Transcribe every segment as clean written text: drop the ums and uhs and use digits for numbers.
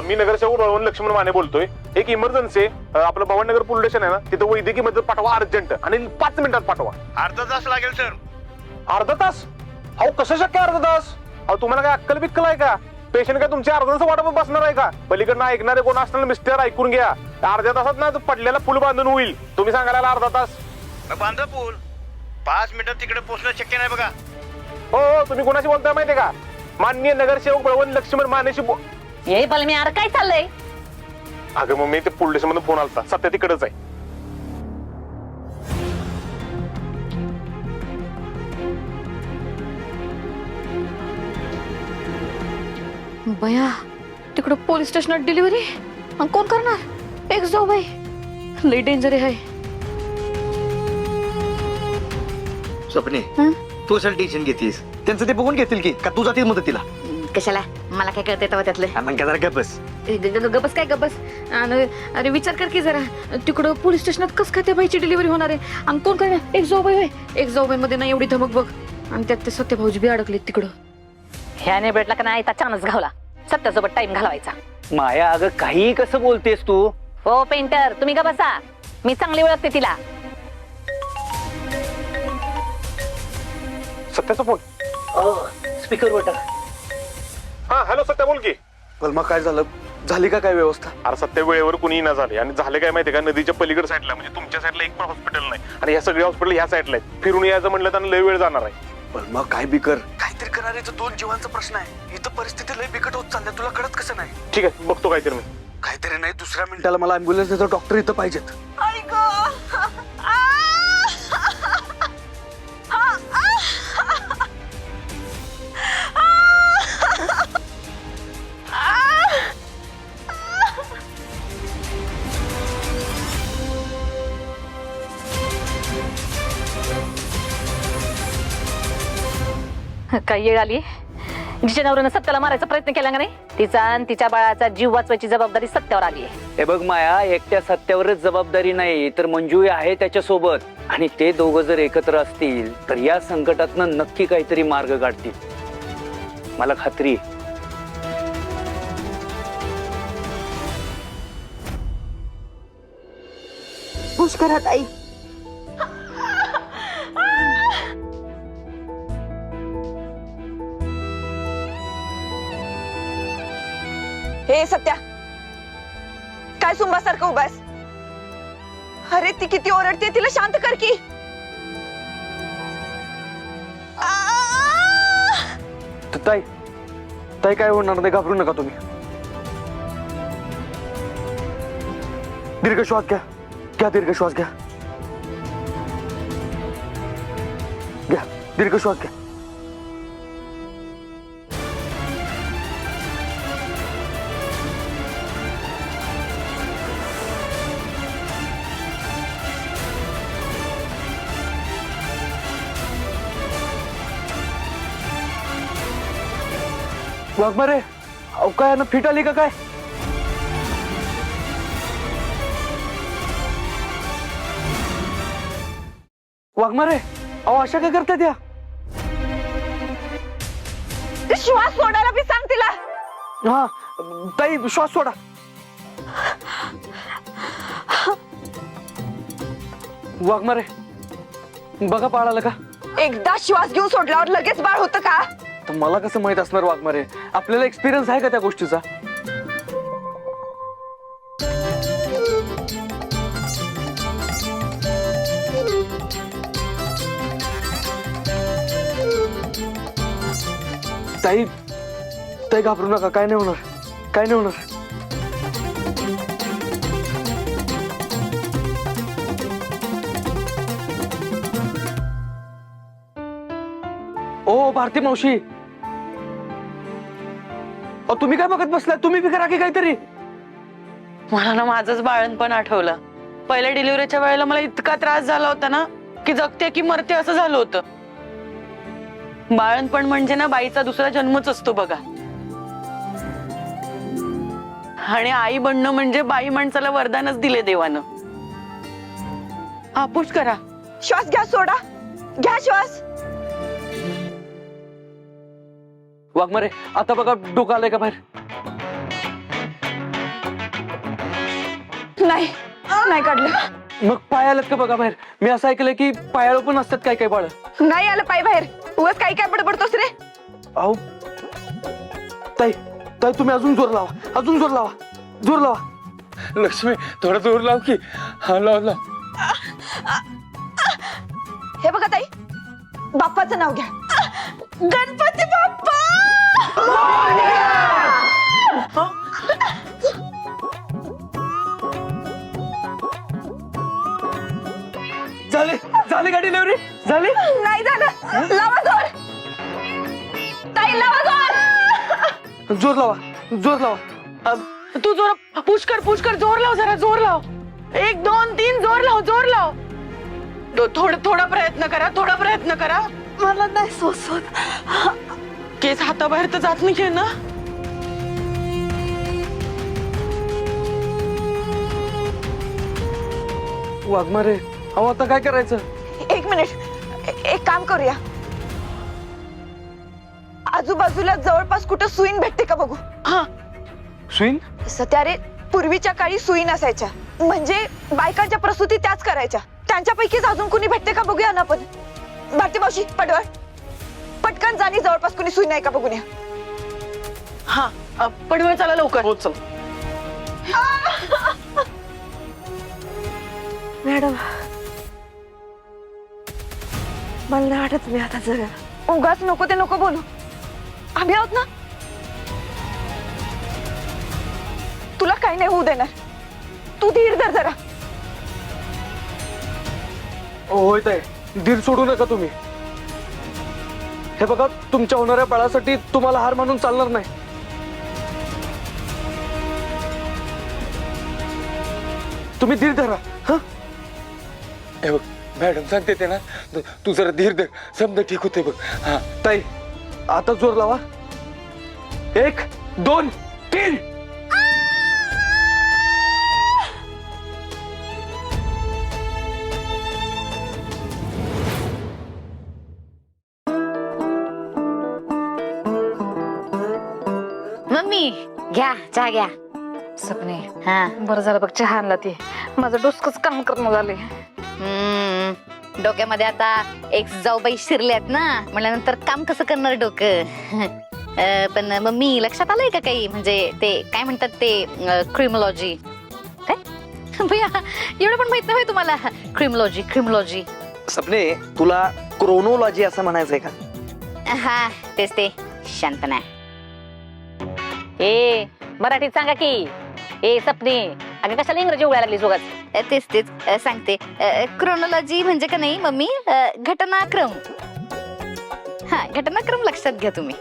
मी नगरसेवक रोहन लक्ष्मण माने बोलतोय. एक इमर्जन्सी आहे. आपलं भवानीनगर पोलीस स्टेशन आहे ना, तिथं वैद्यकीय मदत पाठवा अर्जंट आणि 5 मिनिटात पाठवा. अर्धा तास लागेल सर. अर्धा तास? अहो कसं शक्य अर्धा तास? अहो तुम्हाला काय अक्कल बिक्कल आहे का? पेशंट काय तुमच्या अर्धा तास वाटप बसणार आहे का? पलीकडनं ऐकणारे कोण असणार मिस्टर ऐकून घ्या. अर्ध्या तासात ना पडलेला पूल बांधून होईल. तुम्ही सांगायला अर्धा तास? बांधा पूल. 5 मिनिटात तिकडे पोहोचणं शक्य नाही बघा. हो तुम्ही कोणाशी बोलताय माहितीये का? माननीय नगरसेवक बळवंत लक्ष्मण मानेशी हे बलमी अरे काय चाललंय? अगं मग मी ते पोलीस स्टेशन मधून फोन आलता. सत्य तिकडच आहे. बया तिकडं पोलीस स्टेशनात डिलिव्हरी आणि कोण करणार? एक जाऊ बाई लई डेंजर आहे. स्वप्ने तू असेल टेन्शन घेतीस, त्यांचं ते बघून घेतील की का तू जातील मदतीला? कशाला? मला काय कळतंय तेव्हा त्यातलं? मग काय जरा गप्पस. गबस काय गबस? अरे विचार कर की जरा, तिकडं पोलीस स्टेशनात कस काय त्या बाईची डिलिव्हरी होणार आहे आणि कोण करणार? एक जाऊ बाई. एक जाऊ बाई मध्ये ना एवढी धमक बघ आणि त्यात ते सत्य भाऊजी बी अडकलेत तिकडं. ह्याने भेटला का नाही चान्स घावला सत्यासोबत टाइम घालवायचा. माया अगं काही कसं बोलतेस तू? हो पेंटर तुम्ही का बसा, मी चांगली ओळखते तिला. सत्याचा फोन. Speaker button. हा हॅलो सत्या बोल की. पण मग काय झालं? झाली का काय व्यवस्था? अरे सत्य वेळेवर कुणी ना झाले आणि झाले काय माहितीये का? नदीच्या पलीकडे साईडला म्हणजे तुमच्या साईडला एक पण हॉस्पिटल नाही आणि या सगळे हॉस्पिटल ह्या साईडला आहेत. फिरून यायचं म्हणलं तर लय वेळ जाणार आहे. पण मग काय बी कर, काहीतरी करायचं. 2 जीवांचा प्रश्न आहे. इथं परिस्थिती लय बिकट होत चालल्या, तुला कळत कसं नाही? ठीक आहे बघतो काहीतरी मी. काहीतरी नाही, दुसऱ्या मिनिटाला मला अँब्युलन्स देतो, डॉक्टर इथं पाहिजेत. काय येळ आली जिच्या नवऱ्यानं सत्याला मारायचा प्रयत्न केला का नाही, तिचा आणि तिच्या बाळाचा जीव वाचवायची जबाबदारी सत्यावर आली आहे. हे बघ माया, एकट्या सत्यावरच जबाबदारी नाही तर मंजू आहे त्याच्या सोबत, आणि ते दोघं जर एकत्र असतील तर या संकटातनं नक्की काहीतरी मार्ग काढतील. मला खात्री आहे. पुष्करात आई हे सत्या काय सुंबासारखं उभास? अरे ती किती ओरडते, तिला शांत कर की. ताई ताई काय होणार नाही, घाबरू नका तुम्ही. दीर्घ श्वास घ्या, घ्या दीर्घ श्वास घ्या, घ्या दीर्घ श्वास घ्या. वाघमारे अहो काय ना फिट आली का काय? वाघमारे अहो अशा काय करताय त्या? श्वास सोडायला बी सांग तिला. हा ताई श्वास सोडा. वाघमारे बघा बाळ आलं का? एकदा श्वास घेऊन सोडल्यावर लगेच बाळ होतं का? तर मला कसं माहित असणार वाघमारे? आपल्याला एक्सपिरियन्स आहे का त्या गोष्टीचा? ताई ताई घाबरू नका, काय नाही होणार, काय नाही होणार. ओ भारती मावशी, तुम्ही काय बघत बसलाय? तुम्ही बी करा की काहीतरी. मला ना माझंच बाळणपण आठवलं. पहिल्या डिलिव्हरीच्या वेळेला मला इतका त्रास झाला होता ना की जगते की मरते असं झालं होतं. बाळणपण म्हणजे ना बाईचा दुसरा जन्मच असतो बघा. आणि आई बनणं म्हणजे बाई माणसाला वरदानच दिले देवानं. हापूस करा. श्वास घ्या, सोडा, घ्या श्वास. वाघमारे आता बघा डोकं आलंय का बाहेर? नाही नाही काढलं. मग पाय आलात का बघा बाहेर. मी असं ऐकलंय की पायाळू पण असतात काय काय बाळ. नाही आलं पाय बाहेर. उगाच काही काय बडबडतोस रे. अहो ताई ताई तुम्ही अजून जोर लावा, अजून जोर लावा, जोर लावा. लक्ष्मी थोडा दूर लाव की. हा लाव लाव. हे बघा ताई, बाप्पाचं नाव घ्या. गणपती बाप्पा. झाले झाले का डिलिव्हरी झाली. नाही झालं. लावा जोर. ताई लावा जोर. जोर लावा, जोर लावा. तू जोर पुश कर जोर लाव, जरा जोर लाव. 1 2 3 जोर लाव, जोर लाव. थोडा प्रयत्न करा, थोडा प्रयत्न करा. मला नाही सोसत. केस हाताबाहेर तर जात नाही ना. वाघमारे अहो आता काय करायचं. 1 मिनिट. एक काम करूया, आजूबाजूला जवळपास कुठं सुईन भेटते का बघू. हा स्विंग. सत्या रे, पूर्वीच्या काळी सुईन असायच्या, म्हणजे बायकांच्या प्रसूती त्याच करायच्या. त्यांच्यापैकीच अजून कुणी भेटते का बघूया ना आपण. भारती मावशी, पडवळ पटकन जाणी जवळपास कुणी सुई नाही का बघून या. हा पडवळ चला लवकर. हो चल. मॅडम मला नाही वाटत मी आता जगा. उगाच नको ते नको बोलू. आम्ही आहोत ना. तुला काही नाही होऊ देणार. तू धीर धर जरा. होय ताई, धीर सोडू नका तुम्ही. हे बघा, तुमच्या होणाऱ्या बाळासाठी तुम्हाला हार मानून चालणार नाही. तुम्ही धीर धरा. हा हे बघ मॅडम सांगते ते ना, तू जरा धीर धर, समजा ठीक होते बघ. हा ताई आता जोर लावा. 1 2 3. मम्मी घ्या चहा घ्या. सपने हा बरं झालं बघ चहा आणला. ते माझं डोसकच काम करणं झाले. डोक्यामध्ये आता एक जाऊबाई शिरल्यात ना, म्हणल्यानंतर काम कसं करणार डोकं. पण मम्मी लक्षात आलंय का काही, म्हणजे ते काय म्हणतात ते क्रिमोलॉजी. काय भैया एवढं पण माहित नाही तुम्हाला. क्रिमोलॉजी. सपने तुला क्रोनोलॉजी असं म्हणायचंय का. हा तेच ते. शांतपणा. ए मराठीत सांगा की. ए सपने अगं कशाला इंग्रजी उघडायला लागली जोगात. तेच सांगते. क्रोनोलॉजी म्हणजे का नाही मम्मी, घटनाक्रम. हा घटनाक्रम लक्षात घ्या तुम्ही.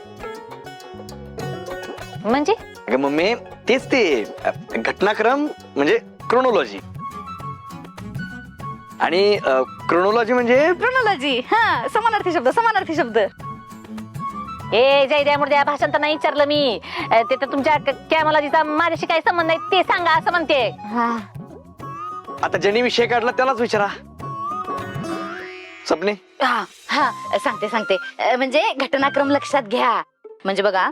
म्हणजे अगं मम्मी तेच ते घटनाक्रम म्हणजे क्रोनोलॉजी. आणि क्रोनोलॉजी म्हणजे क्रोनोलॉजी. हा समानार्थी शब्द. ए जय मुर्द्या भाषांतर नाही विचारलं मी. ते तर तुमच्या कॅमोलॉजीचा माझ्याशी काय संबंध आहे ते सांगा असं म्हणते. हा आता ज्यांनी विषय काढला त्यालाच विचारा. सपने हा सांगते. म्हणजे घटनाक्रम लक्षात घ्या. म्हणजे बघा,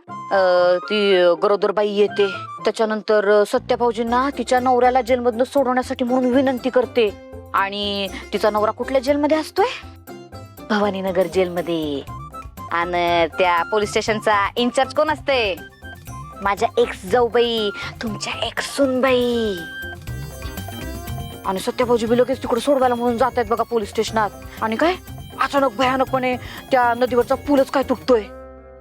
ती गरोदरबाई येते, त्याच्यानंतर सत्याभाऊजींना तिच्या नवऱ्याला जेलमधनं सोडवण्यासाठी म्हणून विनंती करते. आणि तिचा नवरा कुठल्या जेलमध्ये असतोय. भवानीनगर जेलमध्ये. आणि त्या पोलीस स्टेशनचा इन्चार्ज कोण असते. माझ्या एक्स जाऊबाई, तुमच्या एक्स सुनबाई. आणि सत्याभाऊजी बी लगेच तिकडे सोडवायला म्हणून जात आहेत बघा पोलीस स्टेशनात. आणि काय अचानक भयानकपणे त्या नदीवरचा पूलच काय तुटतोय.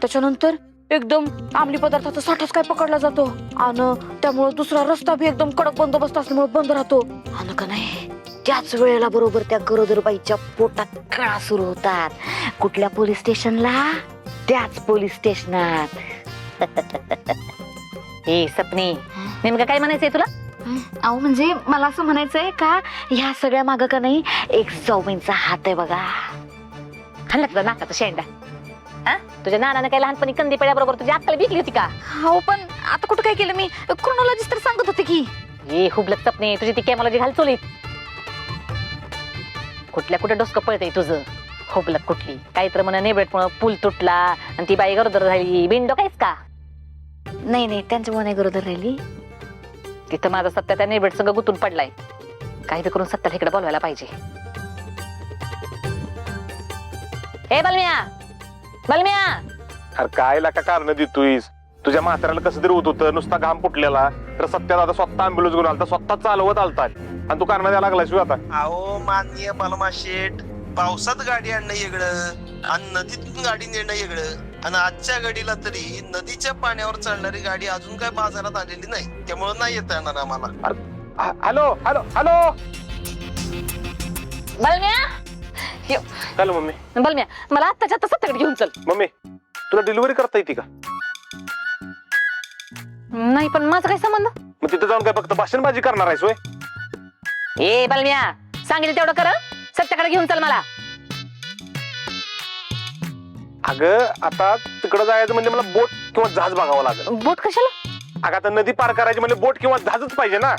त्याच्यानंतर एकदम अंमली पदार्थाचा साठाच काय पकडला जातो. आणि त्यामुळे दुसरा रस्ता बी एकदम कडक बंदोबस्त असल्यामुळे बंद राहतो. आणि का नाही त्याच वेळेला बरोबर त्या गरोदरबाईच्या पोटात कळा सुरू होतात. कुठल्या पोलीस स्टेशनला. त्याच पोलीस स्टेशनात. ए सपने नेमकं काय म्हणायचंय तुला. अहो म्हणजे मला असं म्हणायचंय का ह्या सगळ्या मागं का नाही एक जाऊबाईंचा हात आहे बघा. खाल्ला तुझा नाकाचा शेंडा. हा तुझ्या नानानं काय लहानपणी कंदी पेड्याबरोबर तुझी अक्कल विकली होती का. हो पण आता कुठं काय केलं मी. क्रोनॉलॉजिस्ट तर सांगत होते की. ए हुबलक सपने तुझी ती कॅमोलॉजी घाल चोलीत. कुठल्या कुठे डोसकं पळतंय तुझं. हुबलक कुठली काही तर म्हणा नेबरेटमुळं पूल तुटला आणि ती बाई गरोदर झाली. बिंडो काहीच का. नाही त्यांच्यामुळे नाही गरोदर राहिली. तिथं माझा सत्या त्या निर्भेट संघ गुतून पडलाय. काही बी करून सत्याला इकडे बोलवायला पाहिजे. ए बलम्या, बलम्या, अरे काय लाका कारण देतोयस? तुझ्या म्हाताऱ्याला कसं तरी होत होतं, नुसता घाम फुटलेला, तर सत्या दादा स्वतः अँब्युलन्स घेऊन आलता, स्वतः चालवत आलता, आणि तू कारण द्यायला लागलाय शिव आता. अहो माननीय बलमा शेठ, पावसात गाडी आणणं वेगळं आणि नदीतून गाडी नेणं वेगळं. आणि आजच्या घडीला तरी नदीच्या पाण्यावर चालणारी गाडी अजून काय बाजारात आलेली नाही, त्यामुळे नाही येता येणार आम्हाला. हॅलो हॅलो हॅलो बलम्या, हॅलो मम्मी. बलम्या, मला आत्ताच्या आता सत्याकडे घेऊन चल. मम्मी तुला डिलिव्हरी करता येते का? नाही पण माझा काय संबंध? मग तिथे जाऊन काय फक्त भाषणबाजी करणार आहेस होय? ए बलम्या, सांगितलं तेवढं कर. सत्याकडे घेऊन चल मला. अगं आता तिकडं जायचं म्हणजे मला बोट किंवा जहाज बघावं लागेल. बोट कशाला? अगं आता नदी पार करायची म्हणजे बोट किंवा जहाजच पाहिजे ना.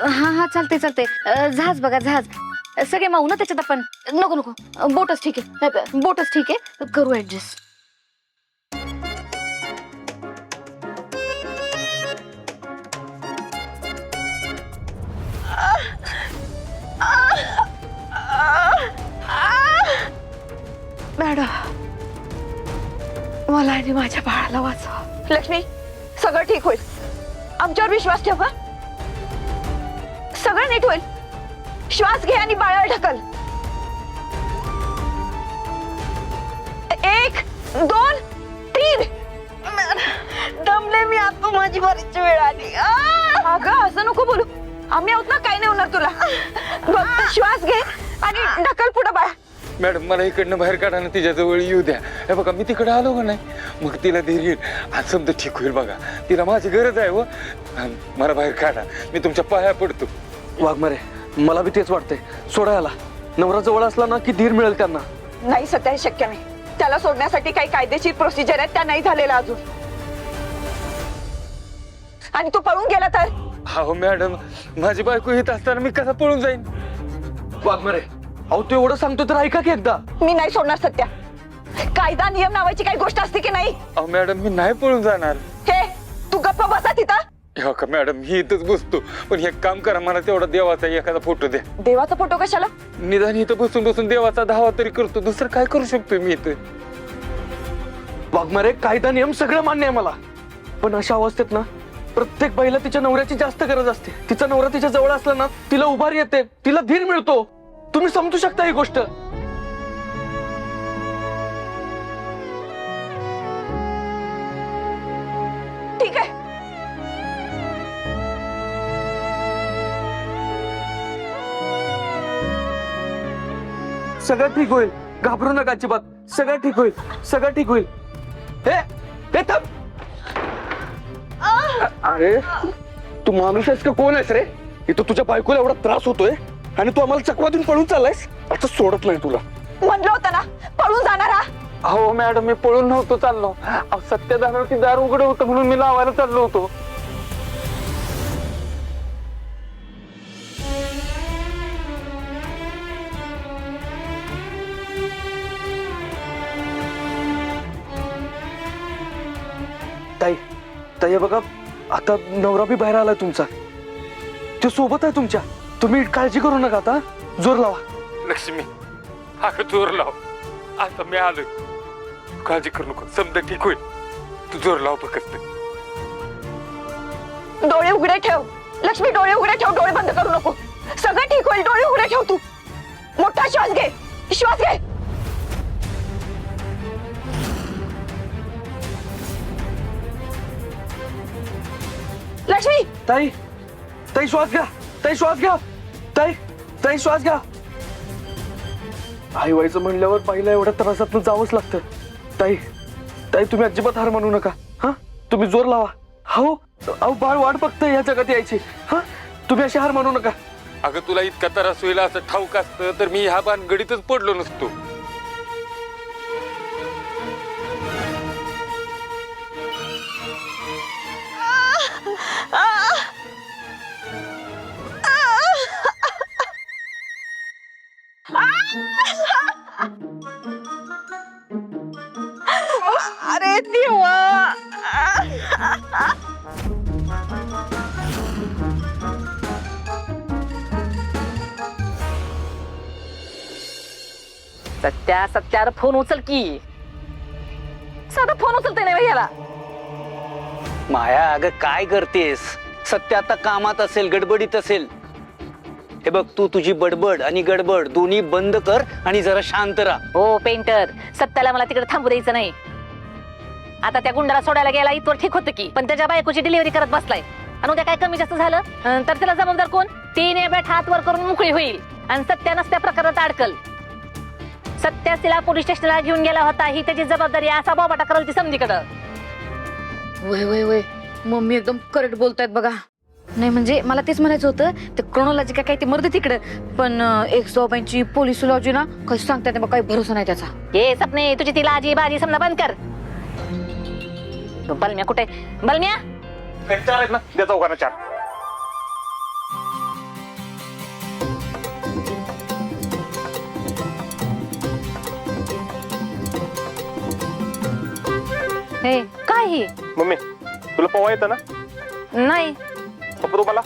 हा हा चालते चालते. जहाज बघा जहाज. सगळे माऊ ना त्याच्यात आपण. नको नको, बोटच ठीक आहे, बोटच ठीक आहे, करू ऍडजस्ट. मॅडम, मला आणि माझ्या बाळाला वाचवा. लक्ष्मी, सगळं ठीक होईल. आमच्यावर विश्वास ठेव. सगळं नीट होईल. श्वास घे आणि बाळाला ढकल. 1 2 3. दमले मी आता, माझी बरीच वेळ आली. अगं असं नको बोलू, आम्ही आहोत ना, काही नाही होणार तुला. फक्त श्वास घे आणि ढकल पुढे बाळा. मॅडम मला इकडनं बाहेर काढा ना, तिच्याजवळ येऊ द्या. हे बघा मी तिकडे आलो का नाही, मग तिला धीर येईल आणि समजा ठीक होईल. बघा तिला माझी गरज आहे व मला बाहेर काढा, मी तुमच्या पाया पडतो. वाघमारे, मला बी तेच वाटतंय. सोडा याला. नवरा जवळ असला ना की धीर मिळेल त्यांना. नाही सत्य, हे शक्य नाही. त्याला सोडण्यासाठी काही कायदेशीर प्रोसिजर आहेत, त्या नाही झालेल्या अजून. आणि तू पळून गेला तर? हो मॅडम, माझी बायको येत असताना मी कसा पळून जाईन? वाघमारे, अहो तू एवढं सांगतो तर ऐका की एकदा. मी नाही सोडणार सत्या. कायदा नियम नावाची काही गोष्ट असते की नाही? अहो मॅडम मी नाही पळून जाणार. हे तू गप्प बसा तिथं. हो का मॅडम, मी इथंच बसतो, पण एक काम करा, मला तेवढा देवाचा एखादा फोटो द्या. देवाचा फोटो कशाला? निदान इथं बसून बसून देवाचा धावा तरी करतो, दुसरं काय करू शकतो मी इथं? वाघमारे, कायदा नियम सगळं मान्य आहे मला, पण अशा अवस्थेत ना प्रत्येक बाईला तिच्या नवऱ्याची जास्त गरज असते. तिचा नवरा तिच्या जवळ असला ना, तिला उभारी येते, तिला धीर मिळतो. तुम्ही समजू शकता ही गोष्ट. ठीक आहे. सगळं ठीक होईल, घाबरू नका अजिबात. सगळं ठीक होईल, सगळं ठीक होईल. हे थांब. अरे तू माणूस आहेस का कोण आहेस रे? इथं तुझ्या बायकोला एवढा त्रास होतोय आणि तू आम्हाला चकवा देऊन पळून चाललायस. आता सोडत नाही तुला. म्हणलं होतं ना पळून जाणार हा. हो मॅडम, मी पळून नव्हतो चाललो. सत्याधारावरती दार उघड होतं म्हणून मी लावायला चाललो होतो. ताई, ताई बघा, आता नवरा बी बाहेर आलाय तुमचा, तो सोबत आहे तुमच्या. तुम्ही काळजी करू नका. आता जोर लावा. लक्ष्मी, अगं जोर लाव. आता मी आलोय, काळजी करू नको, समजा ठीक होईल. तू जोर लाव फक्त. डोळे उघडे ठेव लक्ष्मी, डोळे उघडे ठेव. डोळे बंद करू नको. सगळं ठीक होईल. डोळे उघडे ठेव. तू मोठा श्वास घे. श्वास घे. लक्ष्मी, ताई, ताई श्वास घ्या. ताई श्वास घ्या. ताई, ताई श्वास घ्या. आई व्हायचं म्हणल्यावर पहिल्या एवढ्या त्रासातून जावंच लागतं. ताई, ताई तुम्ही अजिबात हार मानू नका. हा, तुम्ही जोर लावा. हो, अहो बाळ वाट बघतंय या जगात यायची. हा, तुम्ही अशी हार मानू नका. अगं तुला इतका त्रास होईल असं ठाऊक असतं तर मी ह्या भानगडीतच पडलो नसतो. अरे देवा. सत्यावर फोन उचल की. साधा फोन उचलते नाही याला. माया अगं काय करतेस? सत्य आता कामात असेल, गडबडीत असेल. हे बघ, तू तुझी बडबड आणि गडबड दोन्ही बंद कर आणि जरा शांत राहा. हो पेंटर, सत्याला मला तिकडे थांबू द्यायचं नाही. आता त्या गुंडाला सोडायला गेला इथवर ठीक होतं की, पण त्याच्या बायकोची डिलिव्हरी करत बसलाय आणि उद्या काय कमी जास्त झालं तर त्याला जबाबदार कोण? तिने बॅट हात वर करून मोकळी होईल आणि सत्या नसत्या प्रकारात अडकल. सत्या तिला पोलीस स्टेशनला घेऊन गेला होता ही त्याची जबाबदारी, असा बाबाटा करल ती समधीकडं. वय वय वय मम्मी एकदम करेक्ट बोलतायत बघा. नाही म्हणजे मला तेच म्हणायचं होतं, ते क्रोनॉलॉजी काय ते मर्द तिकडे, पण एक जॉबांची पोलिसॉलॉजी ना काही सांगतात बघा, काही भरोसा नाही त्याचा. हे सपने तुझी तिला आजी बाजी समजा बंद कर. बलम्या कुठे? बलम्या चार आहेत ना, द्या चौघांना 4. हे काय हे? मम्मी तुला पोहा येतं ना? नाही. पप्पा तुम्हाला?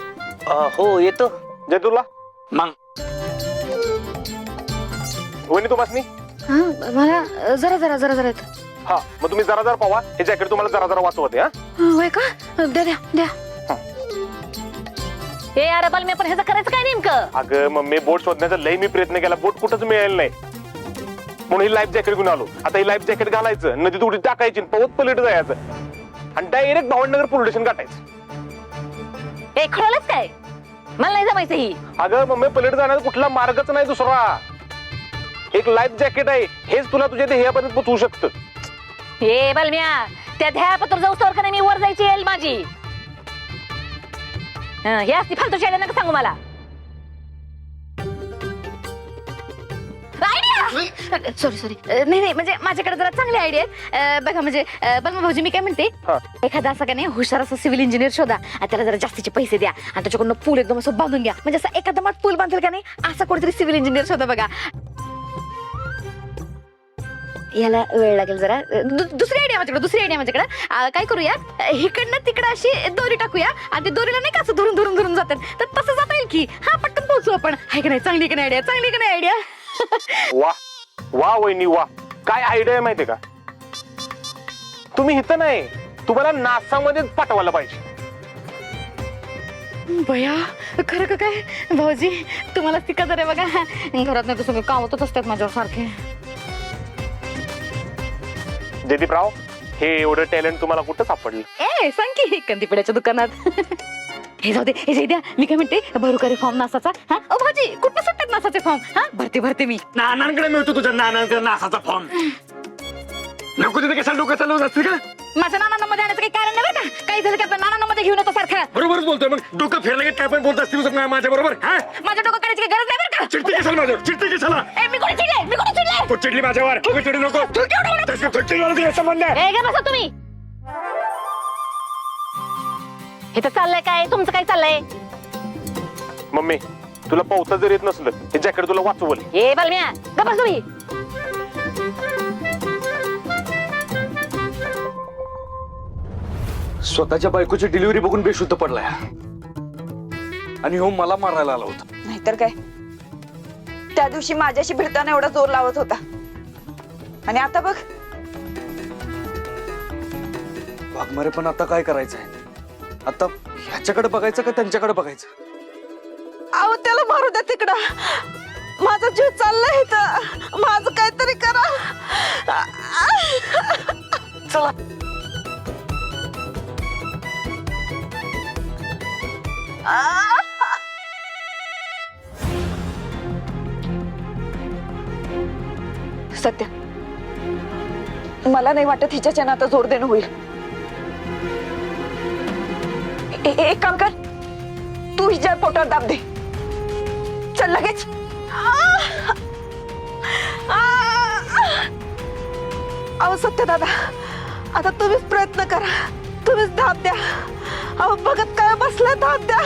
हो येतो. जय तुला? मग वहिनी तुम्हाला? हा मला जरा जरा जरा जरा येतं. हा मग तुम्ही जरा जरा पावा, हे जॅकेट तुम्हाला जरा जरा वाचवते. हा होय का? द्या द्या द्या. हे अरे बलम्या पण ह्याचं करायचं काय नेमकं? अगं मम्मी, बोट शोधण्याचा लय मी प्रयत्न केला, बोट कुठंच मिळालं नाही, म्हणून ही लाईफ जॅकेट घेऊन आलो. आता ही लाईफ जॅकेट घालायचं, नदीत उडी टाकायची, पवत पलीट जायचं आणि डायरेक्ट भावंडनगर पोलीस स्टेशन गाठायचं. हे खळलंच काय? मला नाही जमायचं ही. अगं मम्मी, पलीट जाण्याचा कुठला मार्गच नाही दुसरा. एक लाईफ जॅकेट आहे, हेच तुला तुझ्या ध्येयापर्यंत पोहोचवू शकतं. हे बलम्या, त्या ध्यापत्र जाऊ तर का नाही मी वर जायची येईल माझी. हे असती फालतू शाळा नका सांगू मला. Sorry sorry. नाही नाही म्हणजे माझ्याकडे जरा चांगली आयडिया आहे. बघा म्हणजे बलमा भाऊजी मी काय म्हणते, एखादा असा का नाही हुशार असा सिव्हिल इंजिनियर शोधा आणि त्याला जरा जास्तीचे पैसे द्या आणि त्याच्याकडनं पूल एकदम असं बांधून घ्या. म्हणजे असं एखादा मात पूल बांधेल का नाही असा कोणतरी सिव्हिल इंजिनियर शोधा बघा. याला वेळ लागेल जरा. दुसरी आयडिया माझ्याकडे. काय करूया, इकडनं तिकडं अशी दोरी टाकूया आणि ते दोरीला नाही का असं धरून धरून धरून जातात, तर तसं जाता येईल की. हा पटकन पोहोचू आपण. हाय का नाही? चांगली का नाही आयडिया? वा वा वहिनी वा, काय आयडिया आहे माहितीये का? तुम्ही इथं नाही, तुम्हाला नासामध्येच पाठवायला पाहिजे. भया खरं का काय भाऊजी? तुम्हाला ती कदर आहे बघा. घरात नाही तर सगळे कावतच असतात माझ्यावर सारखे. जयदीपराव, हे एवढं टॅलेंट तुम्हाला कुठं सापडलं? सांग की कंदीपेड्याच्या दुकानात. हे जाऊ दे, हे जाऊ द्या. मी काय म्हणते, भरूकारी फॉर्म नासाचा. हा ओ भाजी, कुठं सुटतात नासाचे फॉर्म? हा भरते मी. नानांकडे मिळतो तुझ्या नानांकडे नासाचा फॉर्म. नको तिथे कशाला डोकं चालवत असते का? माझ्या नानांना मध्ये आणण्याचं काही कारण नाही बरं का? काही झालं की आपल्या नानांना मध्ये घेऊन येतो सारखं. बरोबरच बोलतोय. मग डोकं फिरलं की काय पण बोलत असते माझ्या बरोबर. माझ्या डोकं काढायची काही गरज नाही बरं का? चिडते कशाला माझ्यावर? चिडते कशाला? मी कोणी चिडले? तू चिडली माझ्यावर. तू चिडू नको. चिडू संबंध आहे. हे घ्या बसा तुम्ही. हे तर चाललंय काय? तुमचं काय चाललंय? मम्मी, तुला पावता जर येत नसलं, हे जॅकेट तुला वाचवल. हे बलम्या गप्पा तुम्ही. स्वतःच्या बायकोची डिलिव्हरी बघून बेशुद्ध पडलाय आणि हो मला मारायला आला होता. नाहीतर काय, त्या दिवशी माझ्याशी भिडताना एवढा जोर लावत होता आणि आता बघ. वाघमारे, पण आता काय करायचंय? आता ह्याच्याकडे बघायचं का त्यांच्याकडे बघायचं? अहो त्याला मारू द्या तिकडं. माझा जीव चाललाय इथं. माझं काहीतरी करा. चला. सत्य, मला नाही वाटत हिच्याच्या आता जोर देणं होईल. एक काम कर, तू हिच्या पोटावर दाब दे. चल लगेच. अहो सत्य दादा, आता तुम्हीच प्रयत्न करा, तुम्हीच दाब द्या. अहो बघत काय बसलाय, दाब द्या.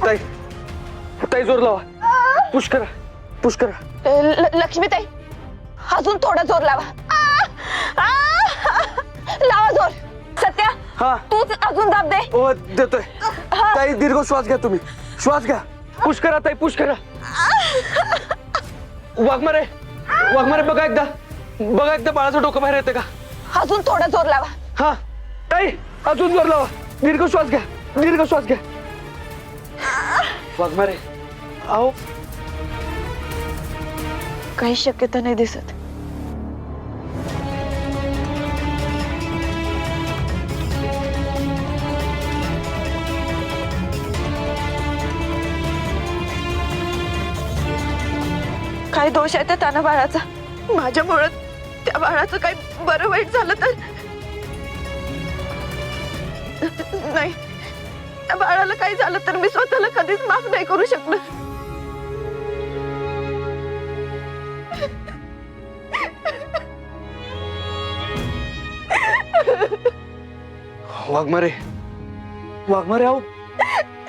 ताई, ताई जोर लावा. पुश करा. लक्ष्मीताई, अजून थोडा जोर लावा. लावा जोर. सत्या, हा तूच अजून दाब दे. हो देतोय. ताई दीर्घ श्वास घ्या. तुम्ही श्वास घ्या. पुश करा ताई, पुश करा. वाघमारे, वाघमारे बघा एकदा बाळाचं डोकं बाहेर येते का? अजून थोडा जोर लावा. हा ताई अजून जोर लावा. दीर्घ श्वास घ्या. वाघमारे अहो काही शक्यता नाही दिसत. काय दोष आहे त्या ताना बाळाचा? माझ्यामुळं त्या बाळाचं काही बरं वाईट झालं तर नाही, त्या बाळाला काही झालं तर मी स्वतःला कधीच माफ नाही करू शकणार. वाघमारे अहो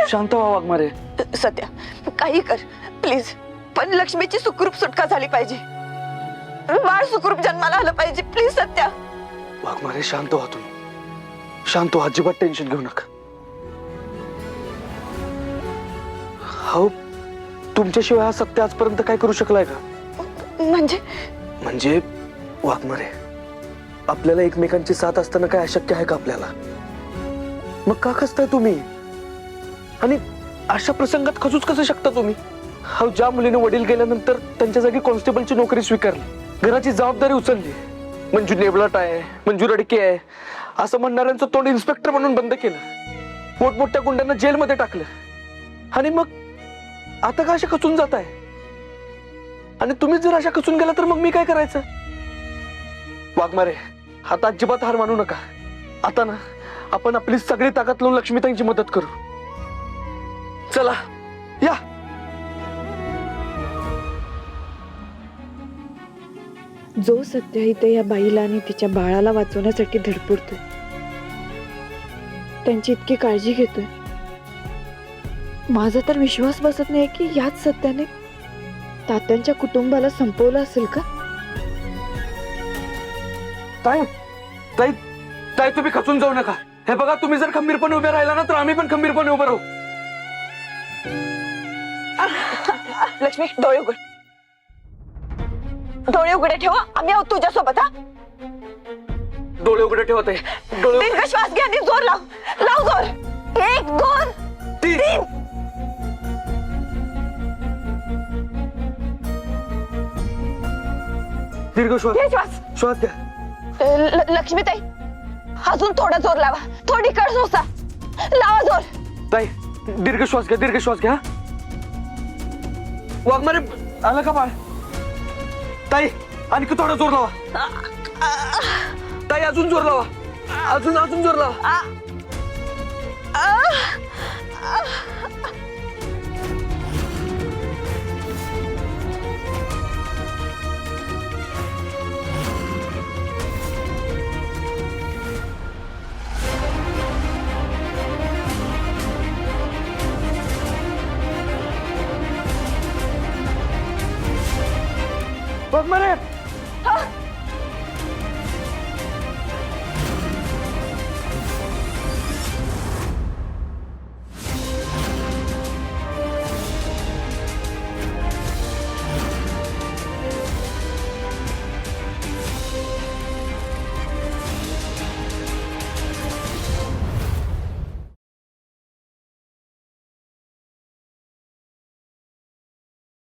शांत व्हा वाघमारे. सत्या काही कर प्लीज, पण लक्ष्मीची सुखरूप सुटका झाली पाहिजे. बाळ सुखरूप जन्माला आलं पाहिजे. प्लीज सत्या. वाघमारे शांत व्हा तुम्ही. शांत व्हा, अजिबात टेन्शन घेऊ नका. हो तुमच्याशिवाय हा सत्य आजपर्यंत काय करू शकलाय का? म्हणजे वाघमारे आपल्याला एकमेकांची साथ असताना काय अशक्य आहे का आपल्याला? मग का खचताय तुम्ही? आणि अशा प्रसंगात खचूच कसं शकता तुम्ही? हा ज्या मुलीने वडील गेल्यानंतर त्यांच्या जागी कॉन्स्टेबलची नोकरी स्वीकारली, घराची जबाबदारी उचलली, मंजू नेबलाट आहे, मंजू रडके आहे असं म्हणणाऱ्यांचं तोंड इन्स्पेक्टर म्हणून बंद केलं, मोठमोठ्या गुंडांना जेलमध्ये टाकलं, आणि मग आता का अशा खचून जात आहे? आणि तुम्ही जर अशा खचून गेला तर मग मी काय करायचं? वाघमारे आता अजिबात हार मानू नका. आता ना आपण आपली सगळी ताकद लावून लक्ष्मीताईंची मदत करू. चला या. जो सत्य इथे या बाईला आणि तिच्या बाळाला वाचवण्यासाठी धडपडतोय, त्यांची इतकी काळजी घेतोय, माझा तर विश्वास बसत नाही की याच सत्याने तात्यांच्या कुटुंबाला संपवलं असेल का? ताई ताई ताई तुम्ही खचून जाऊ नका. हे बघा तुम्ही जर खंबीरपणे उभे राहिला ना तर आम्ही पण खंबीरपणे उभे राहू. लक्ष्मी डोळे उघड. डोळे उघडे ठेवा. आम्ही आहोत तुझ्यासोबत. हा डोळे उघडे ठेवत आहे. डोळे दीर्घ श्वास घ्या आणि जोर लाव. लाव जोर. 1 2 3. दीर्घ श्वास. घे श्वास. श्वास घ्या. लक्ष्मीताई अजून थोडा जोर लावा. थोडी कळ सोसा. लावा जोर. ताई दीर्घ श्वास घ्या. वाघमारे आलं का बाळ? ताई आणखी थोडा जोर लावा. ताई अजून जोर लावा. अजून जोर लावा. वाघमारे